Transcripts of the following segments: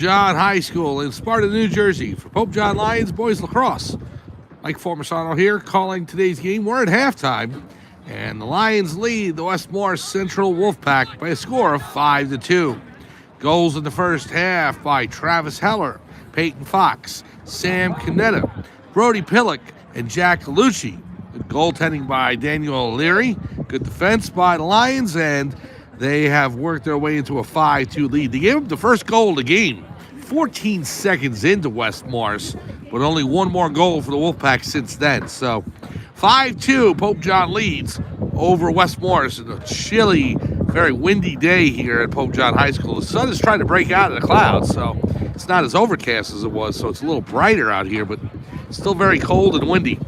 John High School in Sparta, New Jersey for Pope John Lions Boys Lacrosse. Mike Formisano here calling today's game. We're at halftime, and the Lions lead the Westmore Central Wolfpack by a score of 5-2. Goals in the first half by Travis Heller, Peyton Fox, Sam Canetta, Brody Pillock, and Jack Lucci. Good goaltending by Daniel O'Leary. Good defense by the Lions, and they have worked their way into a 5-2 lead. They gave up the first goal of the game 14 seconds into Westmore's, but only one more goal for the Wolfpack since then. So 5-2, Pope John leads over Westmore's in a chilly, very windy day here at Pope John High School. The sun is trying to break out of the clouds, so it's not as overcast as it was, so it's a little brighter out here, but still very cold and windy.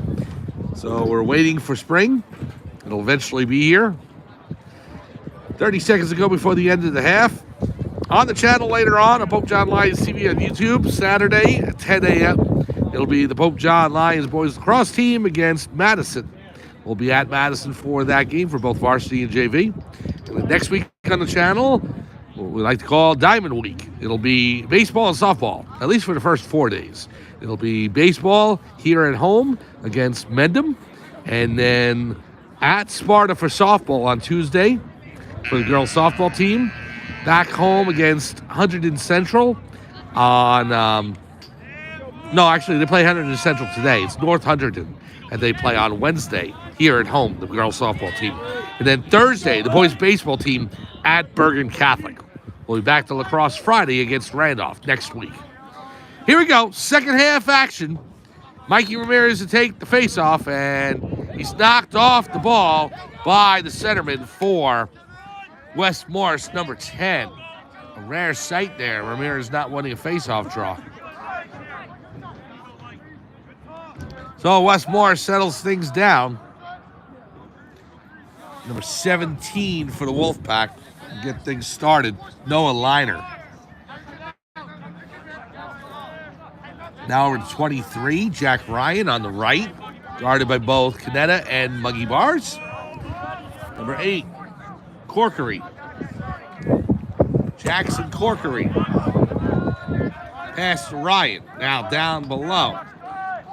So we're waiting for spring. It'll eventually be here. 30 seconds to go before the end of the half. On the channel later on Pope John Lions TV on YouTube, Saturday at 10 a.m. It'll be the Pope John Lions Boys Lacrosse team against Madison. We'll be at Madison for that game for both varsity and JV. And then next week on the channel, what we like to call Diamond Week. It'll be baseball and softball, at least for the first 4 days. It'll be baseball here at home against Mendham, and then at Sparta for softball on Tuesday for the girls softball team. Back home against Hunterdon Central on, no, actually they play Hunterdon Central today. It's North Hunterdon, and they play on Wednesday here at home, the girls softball team. And then Thursday, the boys baseball team at Bergen Catholic. We'll be back to lacrosse Friday against Randolph next week. Here we go, second half action. Mikey Ramirez to take the face-off, and he's knocked off the ball by the centerman for West Morris, number 10. A rare sight there. Ramirez not winning a face-off draw. So West Morris settles things down. Number 17 for the Wolfpack. Get things started. Noah Liner. Now over to 23, Jack Ryan on the right. Guarded by both Canetta and Muggy Bars. Number 8, Corkery. Jackson Corkery. Pass to Ryan. Now down below.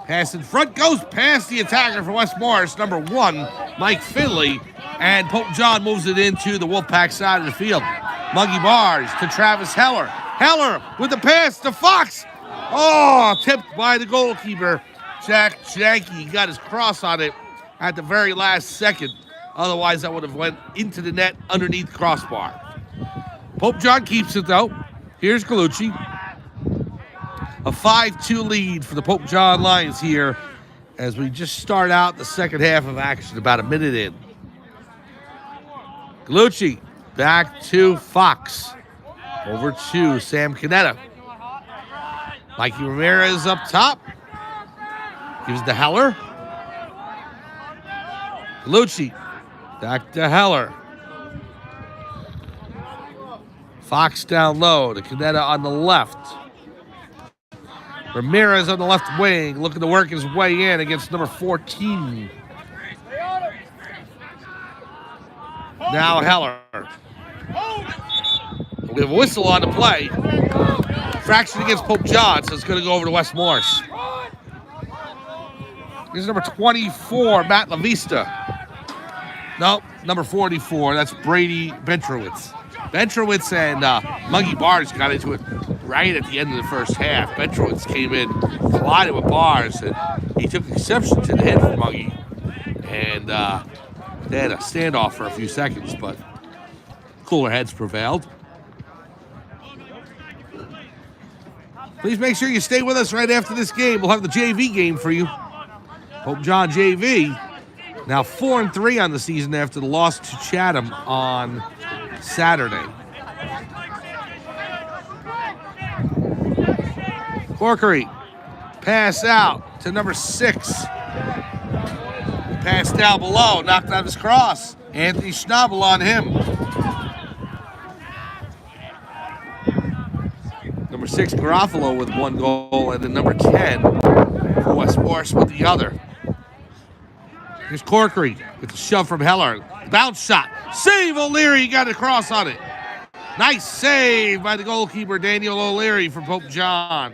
Pass in front. Goes past the attacker for West Morris. Number 1, Mike Finley. And Pope John moves it into the Wolfpack side of the field. Muggy Bars to Travis Heller. Heller with the pass to Fox. Oh, tipped by the goalkeeper. Jack Janke got his cross on it at the very last second. Otherwise, that would have went into the net underneath the crossbar. Pope John keeps it, though. Here's Galucci. A 5-2 lead for the Pope John Lions here as we just start out the second half of action, about a minute in. Galucci back to Fox. Over to Sam Canetta. Mikey Ramirez up top. Gives it to Heller. Galucci. Back to Heller. Fox down low to Canetta on the left. Ramirez on the left wing, looking to work his way in against number 14. Now Heller. We have a whistle on the play. Fraction against Pope John, so it's going to go over to West Morris. Here's number 24, Matt LaVista. No, number 44, that's Brady Bentrowitz. Bentrowitz and Muggy Bars got into it right at the end of the first half. Bentrowitz came in, collided with Bars, and he took exception to the hit from Muggy. And they had a standoff for a few seconds, but cooler heads prevailed. Please make sure you stay with us right after this game. We'll have the JV game for you. Pope John JV, now 4-3 on the season after the loss to Chatham on Saturday. Corkery, pass out to number 6. Pass down below, knocked out his cross. Anthony Schnabel on him. Number 6, Garofalo with 1 goal, and then number 10 for West Morris with the other. Here's Corkery with the shove from Heller. Bounce shot. Save O'Leary, got a cross on it. Nice save by the goalkeeper, Daniel O'Leary from Pope John.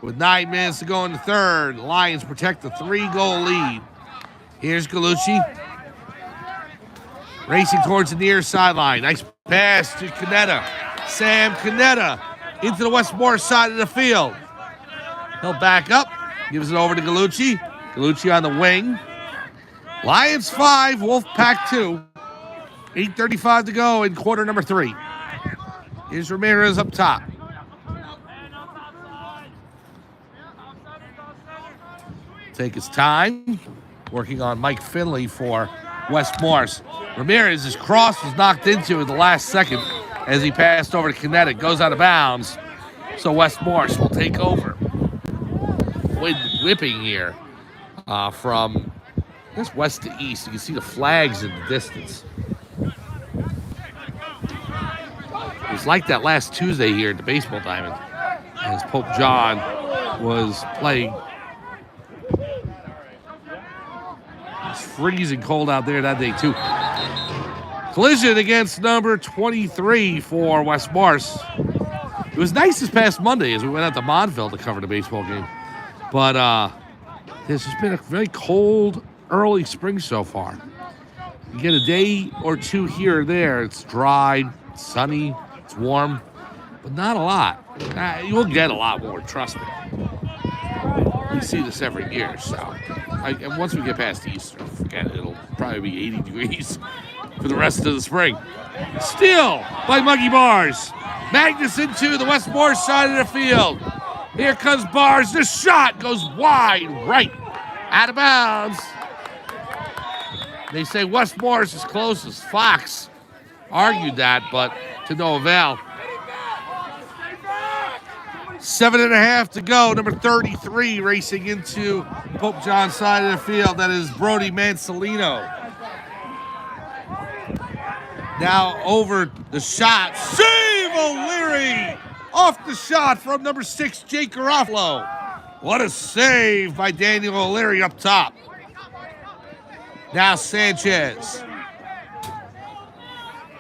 With 9 minutes to go in the third, the Lions protect the 3-goal lead. Here's Galucci. Racing towards the near sideline. Nice pass to Canetta. Sam Canetta into the West Morris side of the field. He'll back up. Gives it over to Galucci. Galucci on the wing. Lions 5, Wolfpack 2. 8:35 to go in quarter number 3. Here's Ramirez up top. Take his time. Working on Mike Finley for West Morris. Ramirez's cross was knocked into at the last second as he passed over to Canetta. Goes out of bounds. So West Morris will take over. Wind whipping here from just west to east. You can see the flags in the distance. It was like that last Tuesday here at the baseball diamond as Pope John was playing. It's freezing cold out there that day too. Collision against number 23 for West Morris. It was nice this past Monday as we went out to Montville to cover the baseball game. But this has been a very cold early spring so far. You get a day or two here or there. It's dry, it's sunny, it's warm, but not a lot. You will get a lot more, trust me. We see this every year, so. And once we get past Easter, forget it. It'll probably be 80 degrees for the rest of the spring. Steal by Muggy Bars. Magnus into the West Morris side of the field. Here comes Bars. The shot goes wide right. Out of bounds. They say West Morris is closest. Fox argued that, but to no avail. 7.5 to go. Number 33 racing into Pope John's side of the field. That is Brody Mansolino. Now over the shot. Save O'Leary! Off the shot from number 6, Jake Garofalo. What a save by Daniel O'Leary up top. Now Sanchez.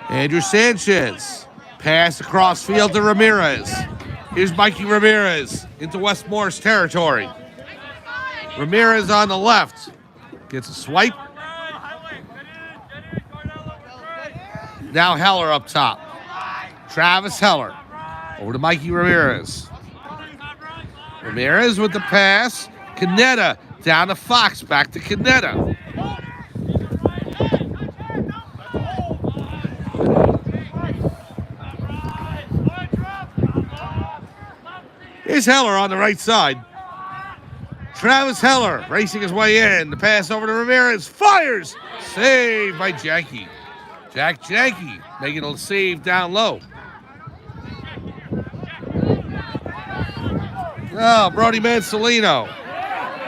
Andrew Sanchez. Pass across field to Ramirez. Here's Mikey Ramirez into West Morris territory. Ramirez on the left. Gets a swipe. Now Heller up top. Travis Heller. Over to Mikey Ramirez. Ramirez with the pass. Canetta down to Fox. Back to Canetta. Here's Heller on the right side. Travis Heller racing his way in. The pass over to Ramirez. Fires. Saved by Jackie. Jack Janke making a save down low. Oh, Brody Mansolino.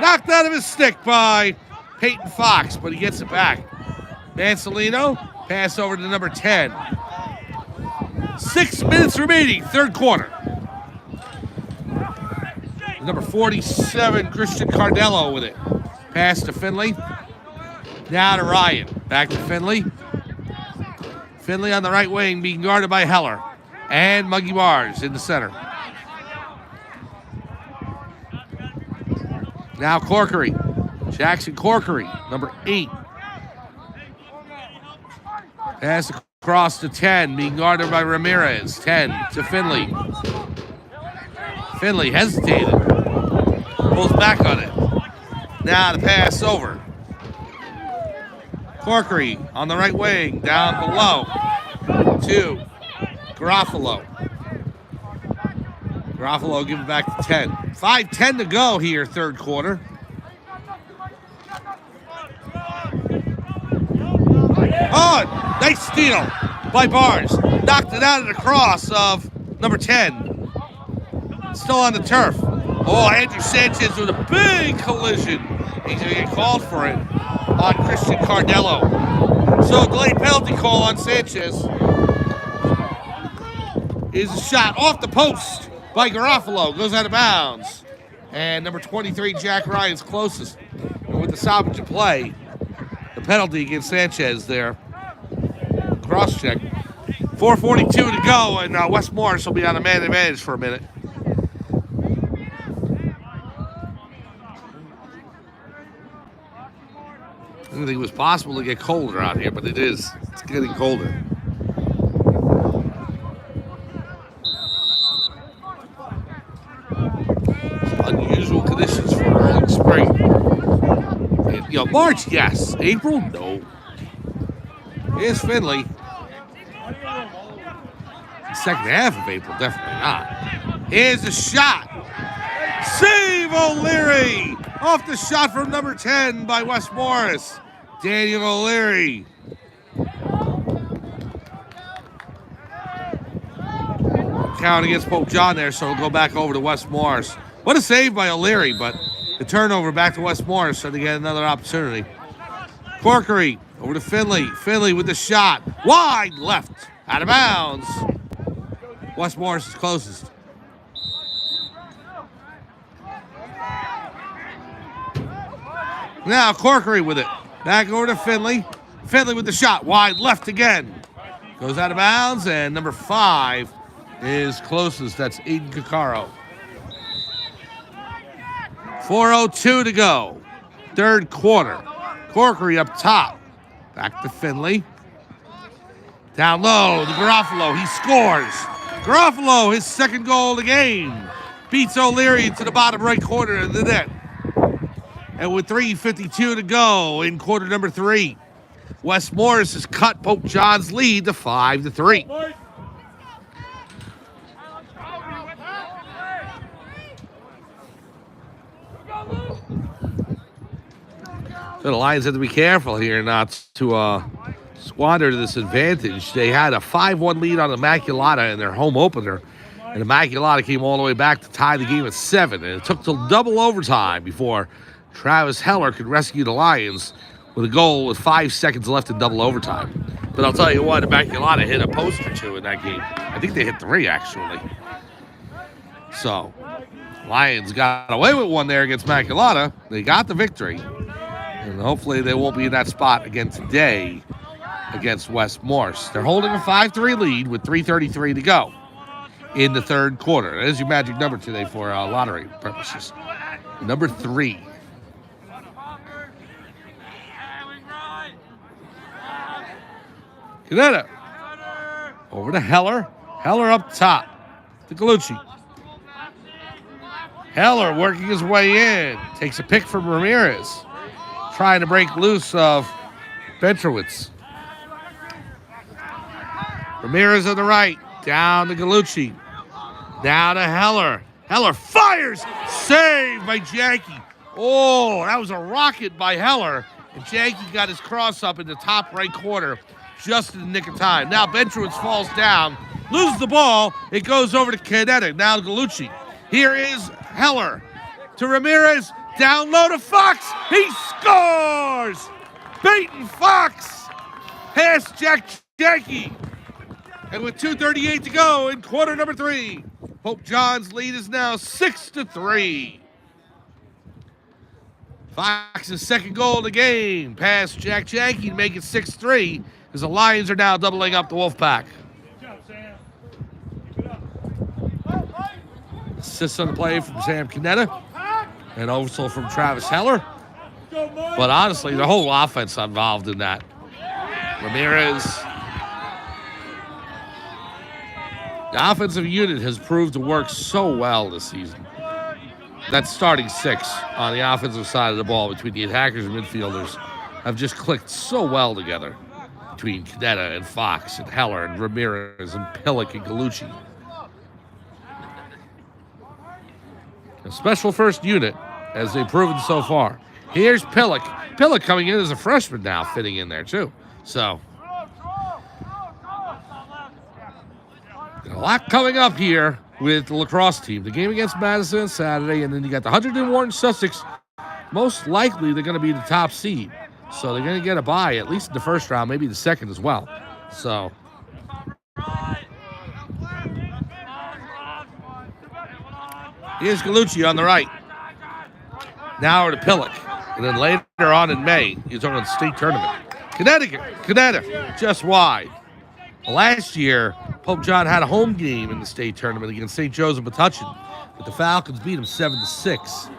Knocked out of his stick by Peyton Fox, but he gets it back. Mansolino, pass over to number 10. 6 minutes remaining, third quarter. Number 47, Christian Cardello with it. Pass to Finley. Now to Ryan. Back to Finley. Finley on the right wing being guarded by Heller. And Muggy Bars in the center. Now Corkery. Jackson Corkery, number 8. Pass across to 10, being guarded by Ramirez. 10 to Finley. Finley hesitated. Pulls back on it. Now the pass over. Corkery on the right wing, down below to Garofalo. Garofalo giving back to 10. 5:10 to go here, third quarter. Oh, nice steal by Bars. Knocked it out of the cross of number 10. Still on the turf. Oh, Andrew Sanchez with a big collision. He's going to get called for it on Christian Cardello. So, delayed penalty call on Sanchez. Is a shot off the post by Garofalo. Goes out of bounds. And number 23, Jack Ryan's closest. And with the stoppage of play, the penalty against Sanchez there. Cross check. 4:42 to go, and West Morris will be on a man advantage for a minute. I didn't think it was possible to get colder out here, but it is. It's getting colder. Unusual conditions for early spring. And, March, yes. April, no. Here's Finley. Second half of April, definitely not. Here's the shot. Save O'Leary. Off the shot from number 10 by West Morris. Daniel O'Leary. Count against Pope John there, so it'll go back over to West Morris. What a save by O'Leary, but the turnover back to West Morris, so they get another opportunity. Corkery over to Finley. Finley with the shot. Wide left. Out of bounds. West Morris is closest. Now Corkery with it. Back over to Finley. Finley with the shot. Wide left again. Goes out of bounds, and number 5 is closest. That's Aiden Caccaro. 4:02 to go. Third quarter. Corkery up top. Back to Finley. Down low to Garofalo. He scores. Garofalo, his second goal of the game. Beats O'Leary into the bottom right corner of the net. And with 3:52 to go in quarter number 3, West Morris has cut Pope John's lead to 5-3. So the Lions have to be careful here not to squander this advantage. They had a 5-1 lead on Immaculata in their home opener, and Immaculata came all the way back to tie the game at 7, and it took till double overtime before Travis Heller could rescue the Lions with a goal with 5 seconds left in double overtime. But I'll tell you what, Immaculata hit a post or two in that game. I think they hit 3, actually. So, Lions got away with one there against Immaculata. They got the victory. And hopefully they won't be in that spot again today against West Morris. They're holding a 5-3 lead with 3:33 to go in the third quarter. That is your magic number today for lottery purposes. Number 3. Canetta. Over to Heller. Heller up top to Galucci. Heller working his way in. Takes a pick from Ramirez. Trying to break loose of Bentrowitz. Ramirez on the right. Down to Galucci. Down to Heller. Heller fires. Saved by Janke. Oh, that was a rocket by Heller. And Janke got his cross up in the top right corner just in the nick of time. Now Bentrowitz falls down. Loses the ball. It goes over to Canetta. Now to Galucci. Here is Heller. To Ramirez. Down low to Fox. He scores! Peyton Fox past Jack Janke. And with 2:38 to go in quarter number 3, Pope John's lead is now 6-3. Fox's second goal of the game past Jack Janke to make it 6-3 as the Lions are now doubling up the Wolfpack. Assists on the play from Sam Canetta. And also from Travis Heller. But honestly, the whole offense involved in that. Ramirez. The offensive unit has proved to work so well this season. That starting 6 on the offensive side of the ball between the attackers and midfielders have just clicked so well together. Between Canetta and Fox and Heller and Ramirez and Pillock and Galucci. A special first unit, as they've proven so far. Here's Pillock. Pillock coming in as a freshman now, fitting in there too. So, a lot coming up here with the lacrosse team. The game against Madison on Saturday, and then you got the 101 Sussex. Most likely they're going to be the top seed. So they're going to get a bye, at least in the first round, maybe the second as well. So, here's Galucci on the right. Now over to Pillock. And then later on in May, he's on the state tournament. Connecticut, just wide. Last year, Pope John had a home game in the state tournament against St. Joseph Metuchen, but the Falcons beat them 7-6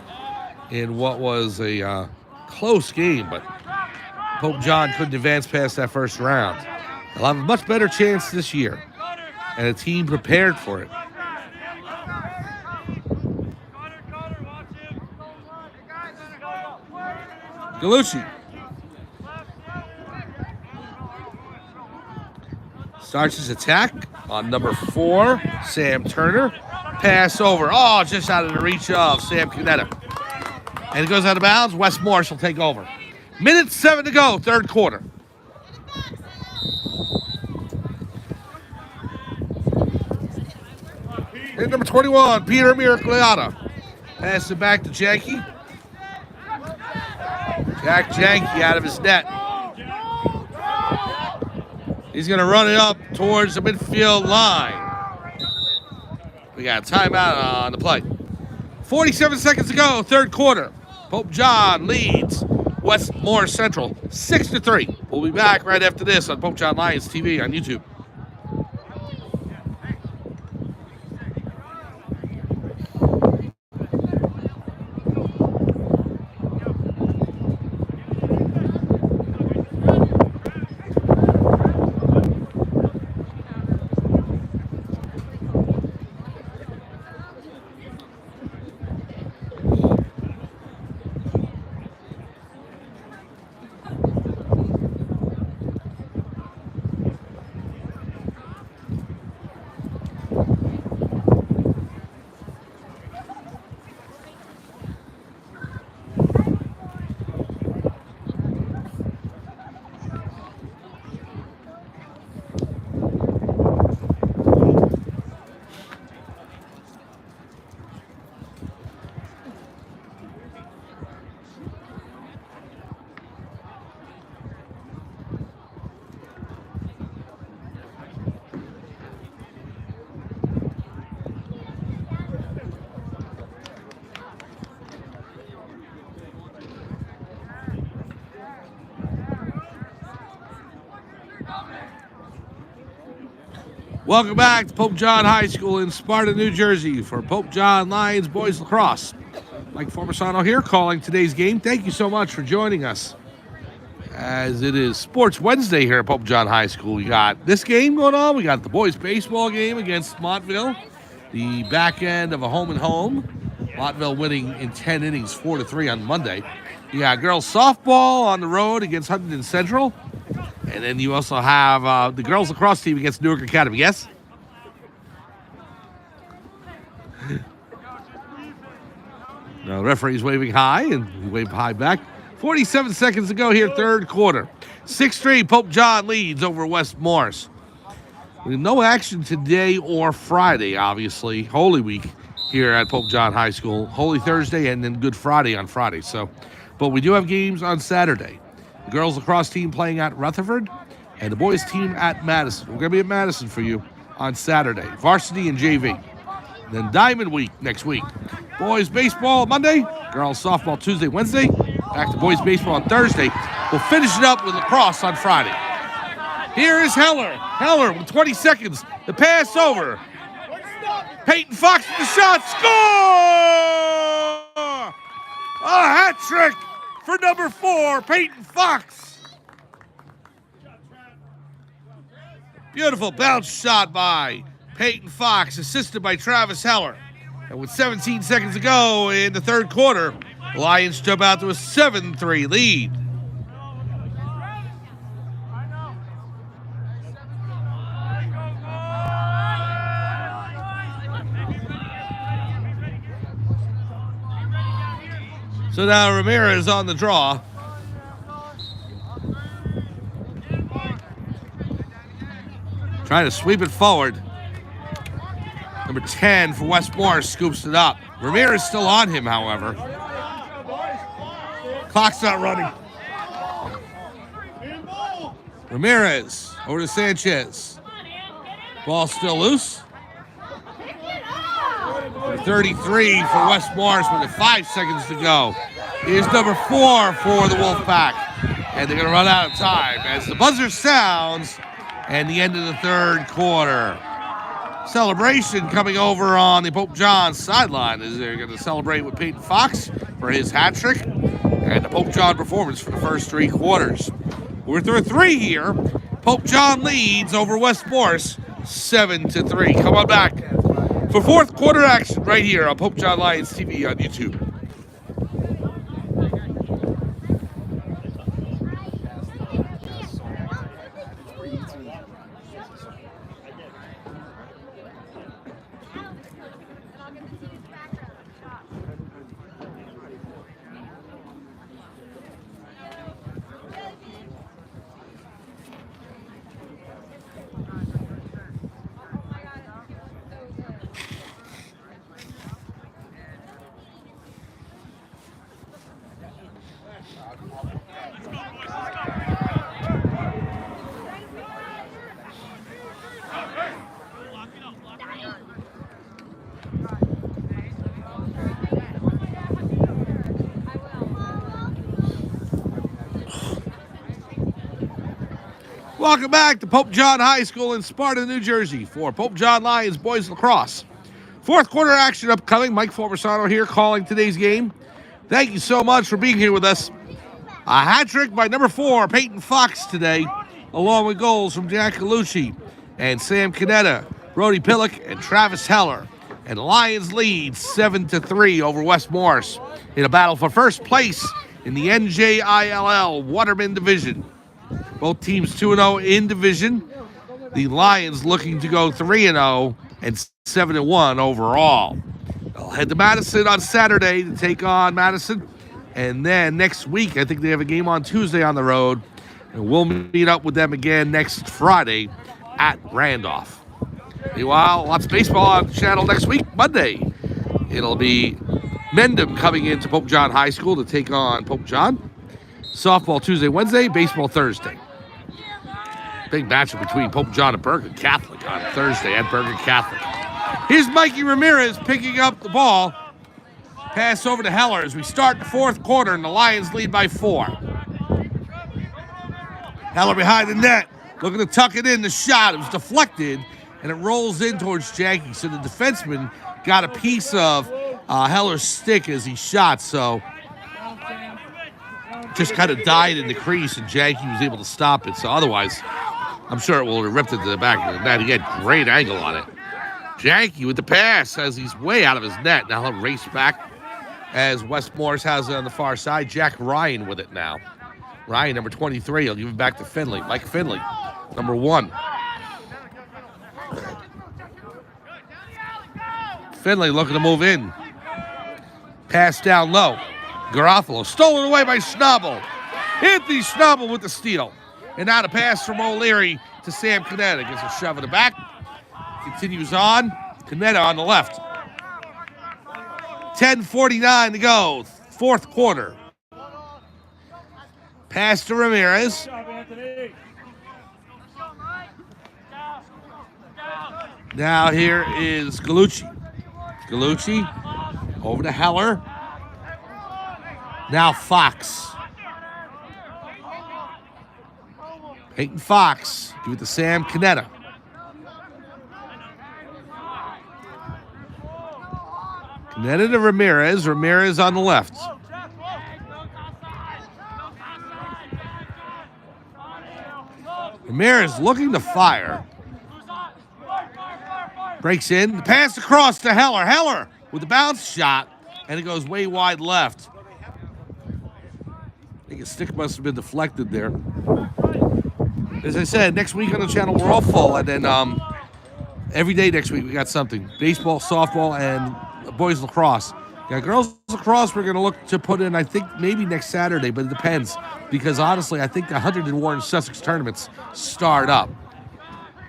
in what was a close game, but Pope John couldn't advance past that first round. They'll have a much better chance this year, and a team prepared for it. Galucci starts his attack on number 4, Sam Turner. Pass over. Oh, just out of the reach of Sam Canetta. And it goes out of bounds. West Morris will take over. Minute 7 to go, third quarter. And number 21, Peter Miracleata. Pass it back to Janke. Jack Janke out of his net. He's going to run it up towards the midfield line. We got a timeout on the play. 47 seconds to go, third quarter. Pope John leads West Morris Central 6-3. We'll be back right after this on Pope John Lions TV on YouTube. Welcome back to Pope John High School in Sparta, New Jersey for Pope John Lions Boys Lacrosse. Mike Formisano here calling today's game. Thank you so much for joining us. As it is Sports Wednesday here at Pope John High School. We got this game going on. We got the boys baseball game against Montville. The back end of a home and home. Montville winning in 10 innings, 4-3 on Monday. You got girls softball on the road against Huntington Central. And then you also have the girls lacrosse team against Newark Academy. Yes? The referee's waving high, and he waved high back. 47 seconds to go here, third quarter. 6-3, Pope John leads over West Morris. No action today or Friday, obviously. Holy Week here at Pope John High School. Holy Thursday and then Good Friday on Friday. But we do have games on Saturday. The girls lacrosse team playing at Rutherford and the boys team at Madison. We're going to be at Madison for you on Saturday. Varsity and JV. Then Diamond Week next week. Boys baseball Monday. Girls softball Tuesday, Wednesday. Back to boys baseball on Thursday. We'll finish it up with lacrosse on Friday. Here is Heller. Heller with 20 seconds. The pass over. Peyton Fox with the shot. Score! A hat trick for number 4, Peyton Fox. Beautiful bounce shot by Peyton Fox, assisted by Travis Heller. And with 17 seconds to go in the third quarter, the Lions jump out to a 7-3 lead. So now Ramirez on the draw. Trying to sweep it forward. Number 10 for West Morris scoops it up. Ramirez still on him, however. Clock's not running. Ramirez over to Sanchez. Ball still loose. 33 for West Morris with 5 seconds to go. Here's number 4 for the Wolfpack. And they're going to run out of time as the buzzer sounds and the end of the third quarter. Celebration coming over on the Pope John sideline as they're going to celebrate with Peyton Fox for his hat trick and the Pope John performance for the first 3 quarters. We're through 3 here. Pope John leads over West Morris 7-3. Come on back for fourth quarter action right here on Pope John Lions TV on YouTube. Welcome back to Pope John High School in Sparta, New Jersey for Pope John Lions Boys Lacrosse. Fourth quarter action upcoming. Mike Formisano here calling today's game. Thank you so much for being here with us. A hat trick by number 4, Peyton Fox today, along with goals from Jack Galucci and Sam Canetta, Brody Pillock, and Travis Heller. And the Lions lead 7-3 over West Morris in a battle for first place in the NJILL Waterman Division. Both teams 2-0 in division. The Lions looking to go 3-0 and 7-1 overall. They'll head to Madison on Saturday to take on Madison. And then next week, I think they have a game on Tuesday on the road. And we'll meet up with them again next Friday at Randolph. Meanwhile, lots of baseball on the channel next week, Monday. It'll be Mendham coming into Pope John High School to take on Pope John. Softball Tuesday, Wednesday, baseball Thursday. Big matchup between Pope John and Bergen Catholic on Thursday at Bergen Catholic. Here's Mikey Ramirez picking up the ball. Pass over to Heller as we start the fourth quarter, and the Lions lead by 4. Heller behind the net, looking to tuck it in. The shot, it was deflected, and it rolls in towards Janke. So the defenseman got a piece of Heller's stick as he shot, so just kind of died in the crease, and Janke was able to stop it. So otherwise, I'm sure it will have ripped into the back of the net. He had great angle on it. Janke with the pass as he's way out of his net. Now he'll race back as West Morris has it on the far side. Jack Ryan with it now. Ryan, number 23, he'll give it back to Finley. Mike Finley, number 1. Finley looking to move in. Pass down low. Garofalo stolen away by Schnabel. Anthony Schnabel with the steal. And now the pass from O'Leary to Sam Canetta. Gets a shove in the back. Continues on. Canetta on the left. 10:49 to go. Fourth quarter. Pass to Ramirez. Now here is Galucci. Galucci over to Heller. Now Fox. Peyton Fox. Give it to Sam Canetta. Canetta to Ramirez. Ramirez on the left. Ramirez looking to fire. Breaks in. The pass across to Heller. Heller with the bounce shot. And it goes way wide left. I think his stick must have been deflected there. As I said, next week on the channel, we're all full. And then every day next week, we got something. Baseball, softball, and boys lacrosse. Yeah, girls lacrosse, we're going to look to put in, I think, maybe next Saturday, but it depends. Because, honestly, I think the 100 in Warren Sussex tournaments start up.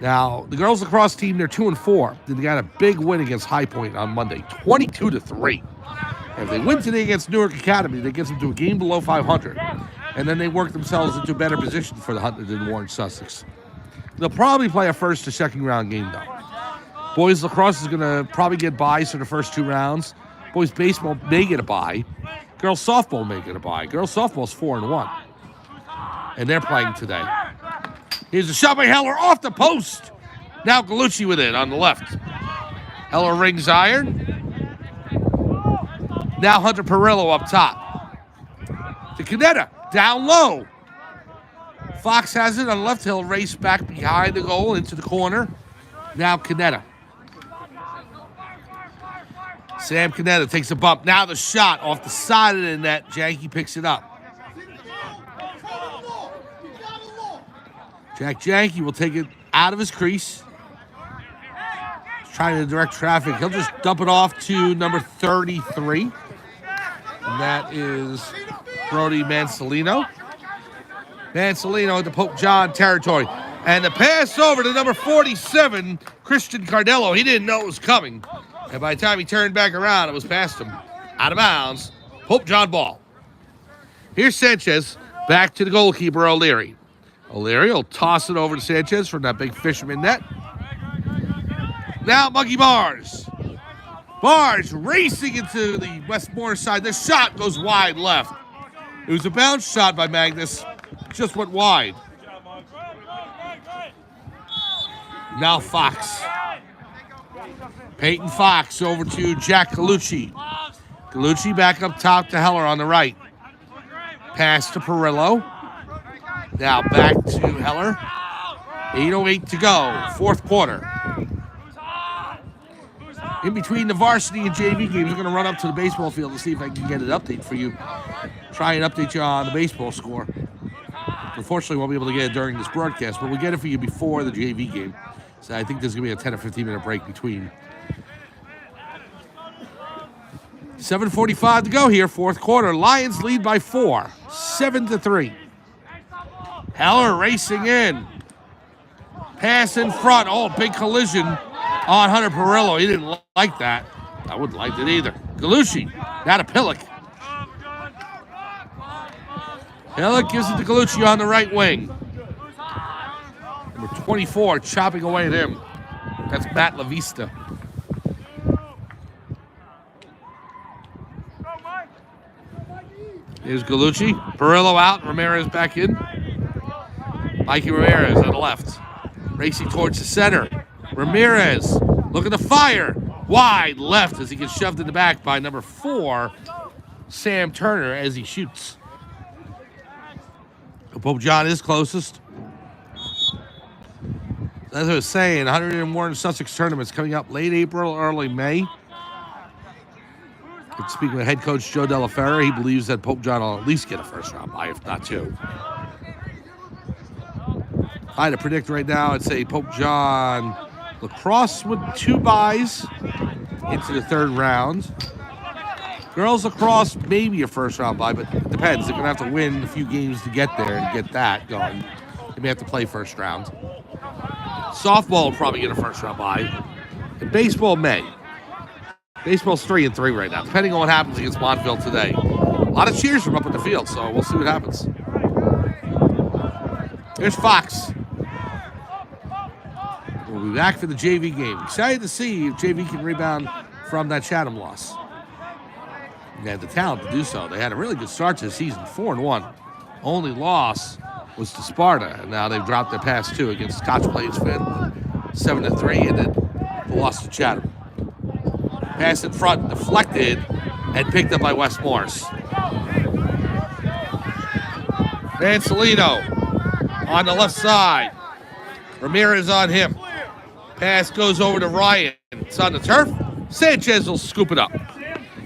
Now, the girls lacrosse team, they're 2-4. They got a big win against High Point on Monday, 22-3. If they win today against Newark Academy, that gets them to a game below 500. And then they work themselves into a better position for the 100 in Warren Sussex. They'll probably play a first to second round game, though. Boys lacrosse is going to probably get byes for the first 2 rounds. Boys baseball may get a bye. Girls softball may get a bye. Girls softball is 4-1. And they're playing today. Here's a shot by Heller off the post. Now Gallucci with it on the left. Heller rings iron. Now Hunter Perillo up top. To Canetta, down low. Fox has it on the left. He'll race back behind the goal into the corner. Now Canetta. Sam Canetta takes a bump. Now the shot off the side of the net. Janke picks it up. Jack Janke will take it out of his crease. He's trying to direct traffic. He'll just dump it off to number 33. And that is Brody Mansolino. Mansolino at the Pope John territory. And the pass over to number 47, Christian Cardello. He didn't know it was coming. And by the time he turned back around, it was past him. Out of bounds. Pope John ball. Here's Sanchez. Back to the goalkeeper, O'Leary. O'Leary will toss it over to Sanchez from that big fisherman net. Now Muggy Bars. Bars racing into the Westmore side. The shot goes wide left. It was a bounce shot by Magnus. Just went wide. Now Fox. Peyton Fox over to Jack Gallucci. Gallucci back up top to Heller on the right. Pass to Perillo. Now back to Heller. 8:08 to go. Fourth quarter. In between the varsity and JV games, we're going to run up to the baseball field to see if I can get an update for you. Try and update you on the baseball score. Unfortunately, won't be able to get it during this broadcast, but we'll get it for you before the JV game. So I think there's going to be a 10 or 15 minute break between. 7:45 to go here, fourth quarter. Lions lead by 4, 7-3. Heller racing in. Pass in front. Oh, big collision on Hunter Perillo. He didn't like that. I wouldn't like it either. Gallucci, now to Pillock. Pillock gives it to Gallucci on the right wing. Number 24 chopping away at him. That's Matt LaVista. Here's Gallucci. Perillo out. Ramirez back in. Mikey Ramirez on the left. Racing towards the center. Ramirez looking to fire. Wide left as he gets shoved in the back by number 4, Sam Turner, as he shoots. Pope John is closest. As I was saying, 101 Sussex tournaments coming up late April, early May. Speaking with head coach Joe Delaferra, he believes that Pope John will at least get a first round bye, if not 2. If I had to predict right now, I'd say Pope John Lacrosse with 2 byes into the third round. Girls Lacrosse, maybe a first round bye, but it depends. They're going to have to win a few games to get there and get that going. They may have to play first round. Softball will probably get a first round bye. And baseball may. Baseball's 3-3 right now, depending on what happens against Montville today. A lot of cheers from up in the field, so we'll see what happens. There's Fox. We'll be back for the JV game. Excited to see if JV can rebound from that Chatham loss. They had the talent to do so. They had a really good start to the season, 4-1. Only loss was to Sparta, and now they've dropped their past 2 against Scotch Plains Finn, 7-3, and then the loss to Chatham. Pass in front, deflected, and picked up by Wes Morris. Mansolino on the left side. Ramirez on him. Pass goes over to Ryan. It's on the turf. Sanchez will scoop it up.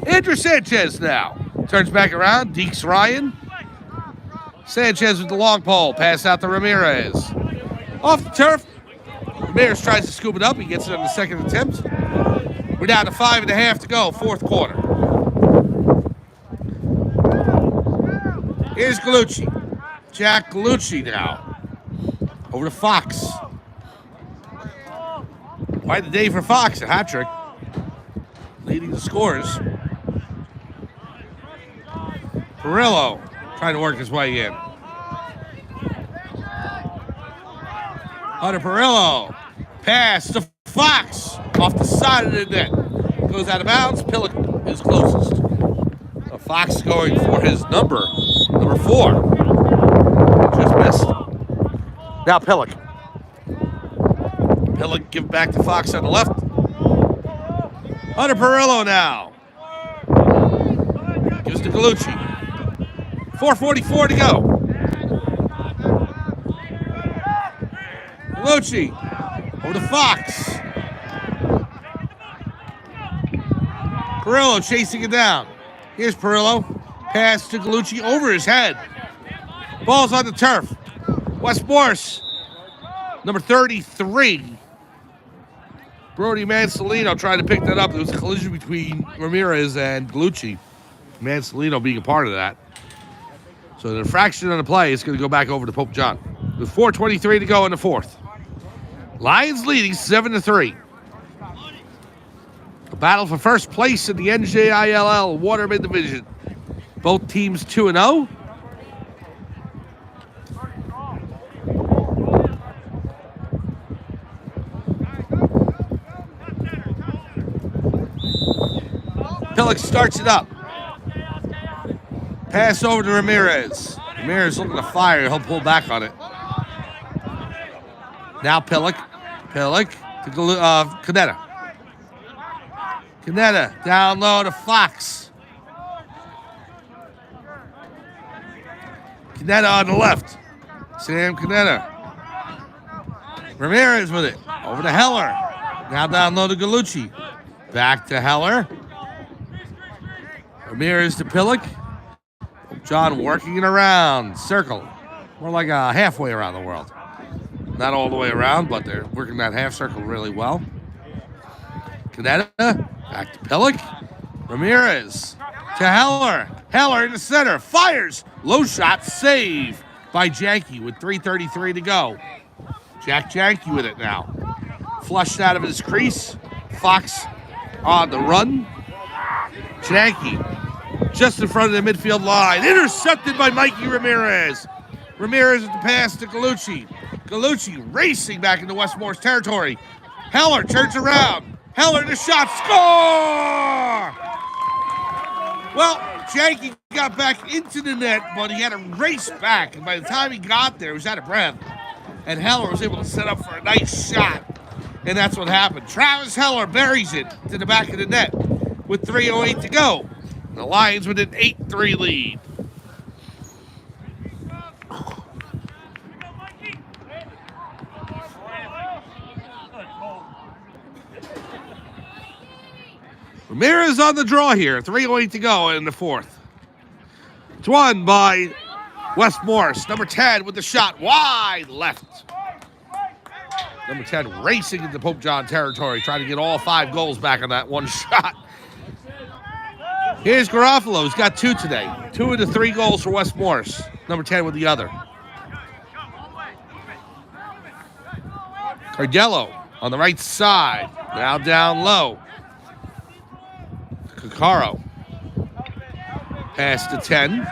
Andrew Sanchez now. Turns back around, dekes Ryan. Sanchez with the long pole. Pass out to Ramirez. Off the turf. Ramirez tries to scoop it up. He gets it on the second attempt. We're down to 5.5 to go, fourth quarter. Here's Gallucci. Jack Gallucci now. Over to Fox. Quite the day for Fox, a hat trick. Leading the scores. Perillo trying to work his way in. Hunter Perillo. Pass to Fox off the side of the net. Goes out of bounds. Pillock is closest. So Fox going for his number 4. Just missed. Now Pillock. Pillock give back to Fox on the left. Hunter Perillo now. Gives to Gallucci. 4:44 to go. Gallucci over to Fox. Perillo chasing it down. Here's Perillo. Pass to Gallucci over his head. Ball's on the turf. West Morris, number 33. Brody Mansolino trying to pick that up. There was a collision between Ramirez and Gallucci. Mansolino being a part of that. So the infraction on the play is going to go back over to Pope John. With 4:23 to go in the fourth. Lions leading 7-3. A battle for first place in the NJILL Waterman Division. Both teams 2-0. Pillock starts it up. Pass over to Ramirez. Ramirez looking to fire. He'll pull back on it. Now Pillock. Pillock to Canetta. Canetta down low to Fox. Canetta on the left. Sam Canetta. Ramirez with it. Over to Heller. Now down low to Gallucci. Back to Heller. Ramirez to Pillock. John working it around. Circle. More like a halfway around the world. Not all the way around, but they're working that half circle really well. Canetta. Back to Pillock. Ramirez to Heller. Heller in the center. Fires. Low shot. Save by Janke with 3:33 to go. Jack Janke with it now. Flushed out of his crease. Fox on the run. Janke just in front of the midfield line. Intercepted by Mikey Ramirez. Ramirez with the pass to Gallucci. Gallucci racing back into West Morris territory. Heller turns around. Heller the shot. Score! Well, Janke got back into the net, but he had to race back. And by the time he got there, he was out of breath. And Heller was able to set up for a nice shot. And that's what happened. Travis Heller buries it to the back of the net with 3:08 to go. The Lions with an 8-3 lead. Ramirez on the draw here. 3:08 to go in the fourth. It's won by West Morris. Number 10 with the shot wide left. Number 10 racing into Pope John territory, trying to get all 5 goals back on that one shot. Here's Garofalo, who's got 2 today. 2 of the 3 goals for West Morris. Number 10 with the other. Cardello on the right side. Now down low. Caccaro. Pass to 10.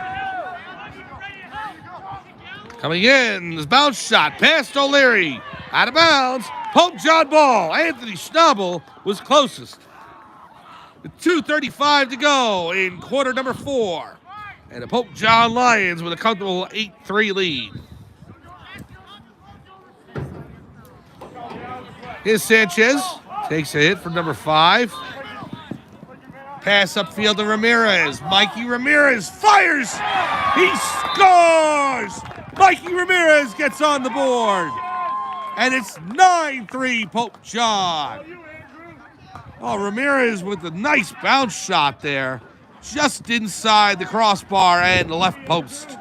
Coming in, this bounce shot. Pass to O'Leary. Out of bounds. Pope John ball. Anthony Schnabel was closest. With 2:35 to go in quarter number 4. And the Pope John Lions with a comfortable 8-3 lead. Here's Sanchez. Takes a hit from number 5. Pass upfield to Ramirez. Mikey Ramirez fires. He scores. Mikey Ramirez gets on the board. And it's 9-3 Pope John. Oh, Ramirez with a nice bounce shot there. Just inside the crossbar and the left post.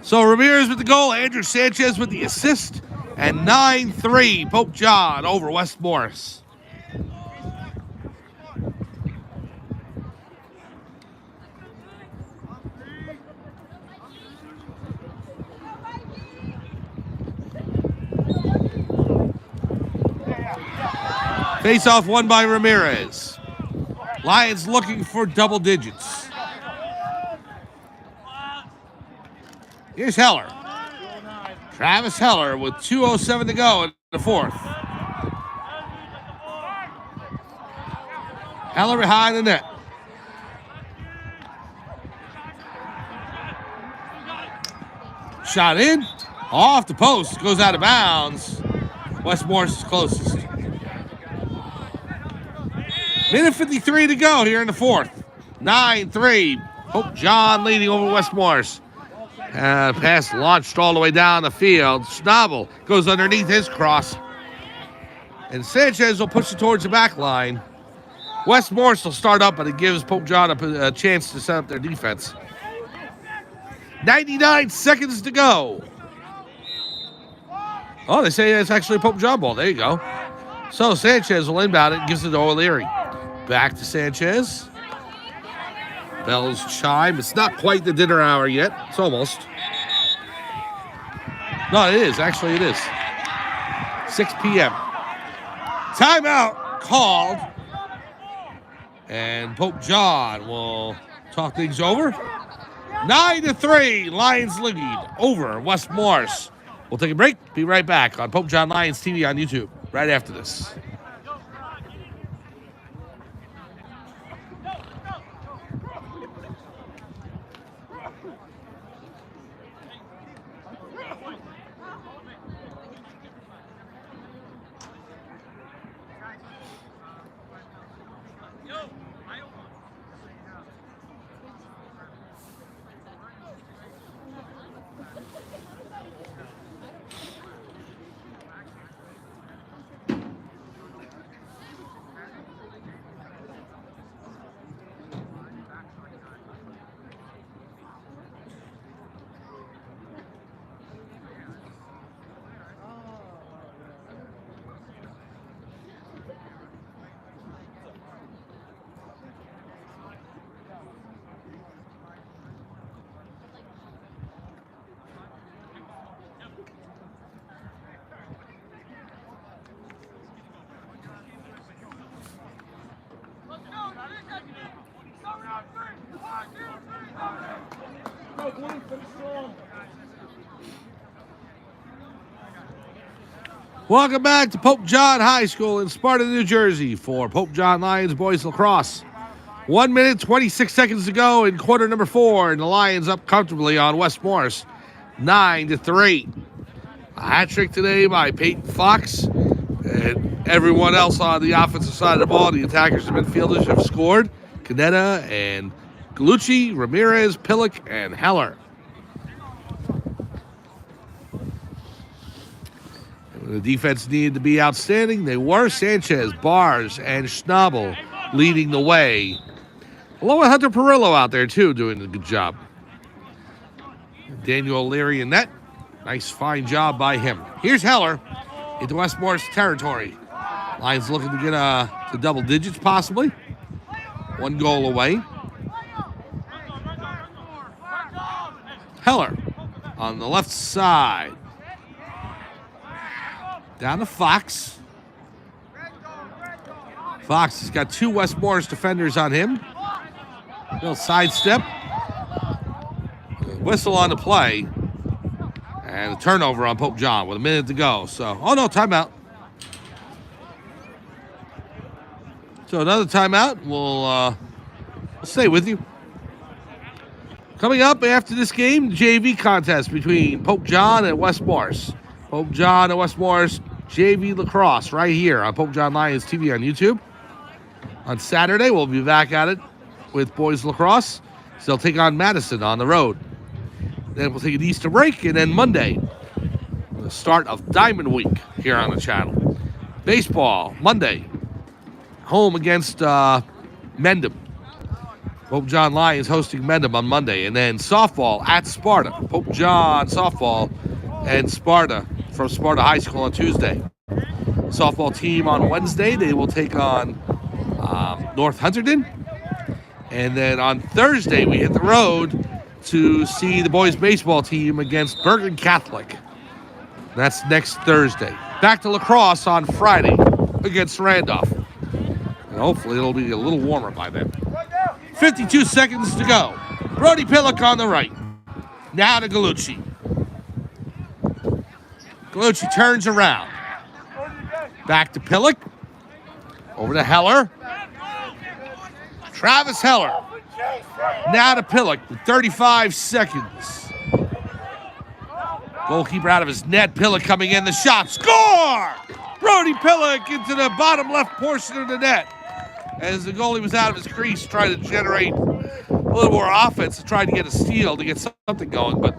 So Ramirez with the goal. Andrew Sanchez with the assist. And 9-3 Pope John over West Morris. Face-off won by Ramirez. Lions looking for double digits. Here's Heller. Travis Heller with 2:07 to go in the fourth. Heller behind the net. shot in. Off the post. Goes out of bounds. West Morris is closest. Minute 53 to go here in the fourth. 9-3. Pope John leading over West Morris. Pass launched all the way down the field. Schnabel goes underneath his cross. And Sanchez will push it towards the back line. West Morris will start up, but it gives Pope John a chance to set up their defense. 99 seconds to go. Oh, they say it's actually a Pope John ball. There you go. So Sanchez will inbound it and gives it to O'Leary. Back to Sanchez. Bells chime. It's not quite the dinner hour yet. It's almost. No, it is. Actually, it is. 6 p.m. Timeout called. And Pope John will talk things over. 9-3. Lions lead over West Morris. We'll take a break. Be right back on Pope John Lions TV on YouTube right after this. Welcome back to Pope John High School in Sparta, New Jersey for Pope John Lions Boys Lacrosse. 1 minute, 26 seconds to go in quarter number 4, and the Lions up comfortably on West Morris, 9-3. A hat trick today by Peyton Fox, and everyone else on the offensive side of the ball. The attackers and midfielders have scored. Canetta and Galucci, Ramirez, Pillock, and Heller. The defense needed to be outstanding. They were. Sanchez, Bars, and Schnabel leading the way. Along with Hunter Perillo out there, too, doing a good job. Daniel O'Leary in net. Nice, fine job by him. Here's Heller into West Morris territory. Lions looking to get to double digits, possibly. 1 goal away. Heller on the left side. Down to Fox. Fox has got 2 West Morris defenders on him. Little sidestep. Whistle on the play. And a turnover on Pope John with a minute to go. So, oh no, timeout. So another timeout. We'll stay with you. Coming up after this game, the JV contest between Pope John and West Morris. Pope John and West Morris JV Lacrosse right here on Pope John Lions TV on YouTube. On Saturday, we'll be back at it with boys lacrosse. So they'll take on Madison on the road. Then we'll take an Easter break, and then Monday, the start of Diamond Week here on the channel. Baseball, Monday, home against Mendham. Pope John Lions hosting Mendham on Monday. And then softball at Sparta. Pope John softball and Sparta from Sparta High School on Tuesday. Softball team on Wednesday, they will take on North Hunterdon. And then on Thursday, we hit the road to see the boys baseball team against Bergen Catholic. That's next Thursday. Back to lacrosse on Friday against Randolph. And hopefully it'll be a little warmer by then. 52 seconds to go. Brody Pillock on the right. Now to Galucci. Galucci turns around. Back to Pillock. Over to Heller. Travis Heller. Now to Pillock with 35 seconds. Goalkeeper out of his net. Pillock coming in. The shot. Score! Brody Pillock into the bottom left portion of the net. As the goalie was out of his crease trying to generate a little more offense to try to get a steal to get something going. But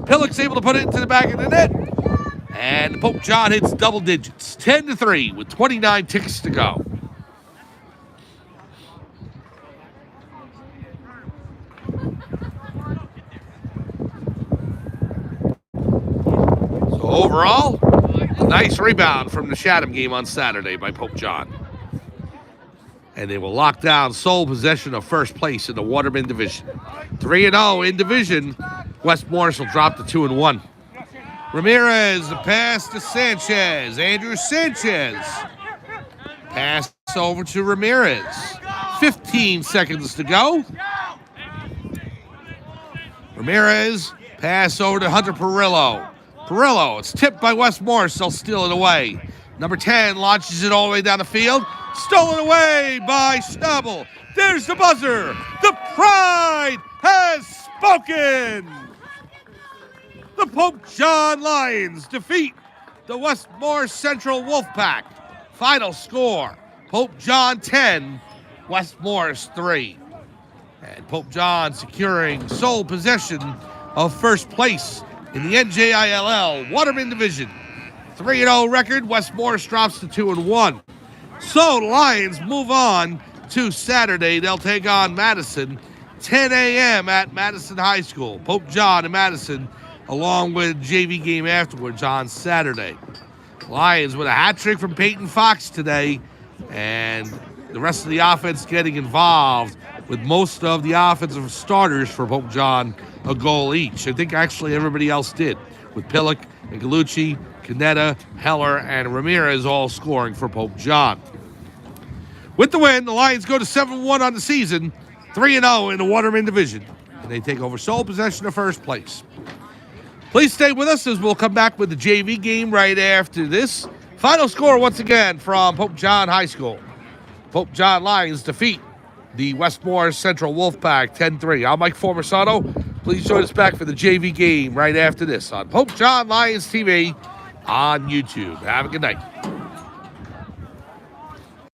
Pillock's able to put it into the back of the net. And Pope John hits double digits. 10-3 with 29 ticks to go. So overall, a nice rebound from the Chatham game on Saturday by Pope John. And they will lock down sole possession of first place in the Waterman division. 3-0 in division. West Morris will drop to 2-1. Ramirez, the pass to Sanchez. Andrew Sanchez. Pass over to Ramirez. 15 seconds to go. Ramirez, pass over to Hunter Perillo. Perillo, it's tipped by West Morris. They'll steal it away. Number 10 launches it all the way down the field. Stolen away by Schnabel. There's the buzzer. The Pride has spoken. The Pope John Lions defeat the Westmore Central Wolfpack. Final score, Pope John 10, West Morris 3. And Pope John securing sole possession of first place in the NJILL Waterman Division. 3-0 record, West Morris drops to 2-1. So the Lions move on to Saturday. They'll take on Madison, 10 a.m. at Madison High School. Pope John and Madison, along with JV game afterwards on Saturday. Lions with a hat trick from Peyton Fox today, and the rest of the offense getting involved with most of the offensive starters for Pope John a goal each. I think actually everybody else did, with Pillock and Galucci, Canetta, Heller, and Ramirez all scoring for Pope John. With the win, the Lions go to 7-1 on the season, 3-0 in the Waterman Division, and they take over sole possession of first place. Please stay with us as we'll come back with the JV game right after this. Final score once again from Pope John High School. Pope John Lions defeat the Westmore Central Wolfpack 10-3. I'm Mike Formisano. Please join us back for the JV game right after this on Pope John Lions TV on YouTube. Have a good night.